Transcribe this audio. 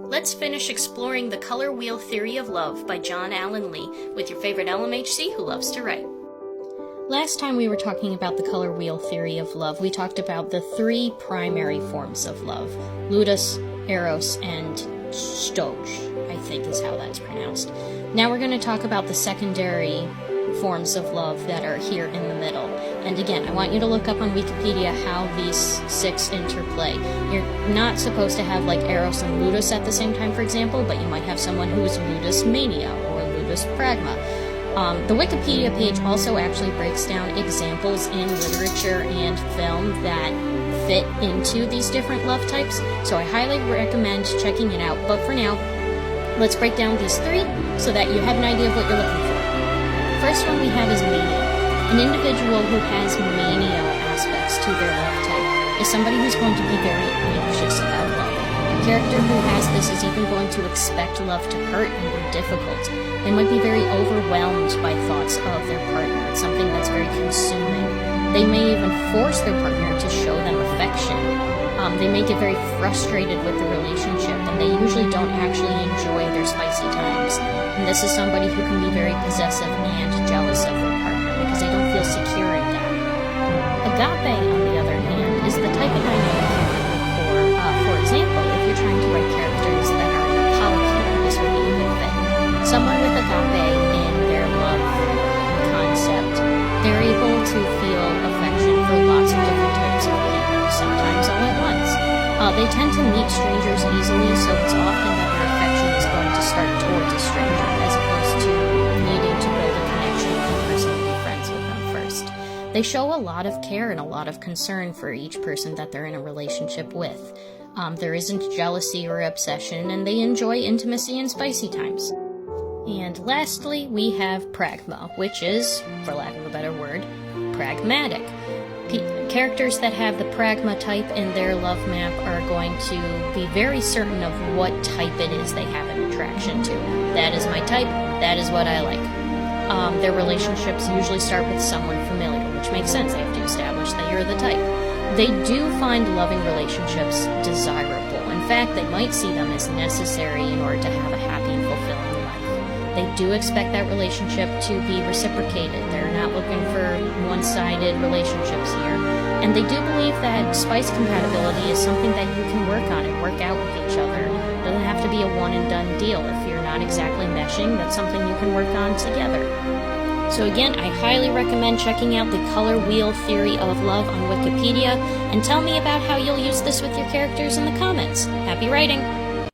Let's finish exploring the color wheel theory of love by John Allen Lee with your favorite LMHC who loves to write. Last time we were talking about the color wheel theory of love, we talked about the three primary forms of love: ludus, eros, and storge, I think is how that's pronounced. Now we're going to talk about the secondary forms of love that are here in the middle. And again, I want you to look up on Wikipedia how these six interplay. You're not supposed to have like eros and ludus at the same time, for example, but you might have someone who is ludus mania or ludus pragma. The Wikipedia page also actually breaks down examples in literature and film that fit into these different love types, so I highly recommend checking it out. But for now, let's break down these three so that you have an idea of what you're looking for. First one we have is mania. An individual who has mania aspects to their love type is somebody who's going to be very anxious about love. A character who has this is even going to expect love to hurt and be difficult. They might be very overwhelmed by thoughts of their partner. It's something that's very consuming. They may even force their partner to show them affection. They may get very frustrated with the relationship, and they usually don't actually enjoy their spicy times. And this is somebody who can be very possessive and jealous of their partner because they don't feel secure in that. Agape, on the other hand, is the type of dynamic you're looking for. For example, if you're trying to write characters that are in a polycule, this would be a good fit. Someone with agape in their love concept, they're able to feel affection for lots of different types of people, sometimes all at once. They tend to meet strangers easily, so it's often that their affection is going to start towards a stranger as opposed to needing to build a connection with the person and be friends with them first. They show a lot of care and a lot of concern for each person that they're in a relationship with. There isn't jealousy or obsession, and they enjoy intimacy and spicy times. And lastly, we have pragma, which is, for lack of a better word, pragmatic. Characters that have the pragma type in their love map are going to be very certain of what type it is they have an attraction to. That is my type, that is what I like. Their relationships usually start with someone familiar, which makes sense. They have to establish that you're the type. They do find loving relationships desirable. In fact, they might see them as necessary in order to have a happy and fulfilling life. They do expect that relationship to be reciprocated. They're not looking for one-sided relationships here. And they do believe that spice compatibility is something that you can work on and work out with each other. It doesn't have to be a one-and-done deal. If you're not exactly meshing, that's something you can work on together. So again, I highly recommend checking out the color wheel theory of love on Wikipedia, and tell me about how you'll use this with your characters in the comments. Happy writing!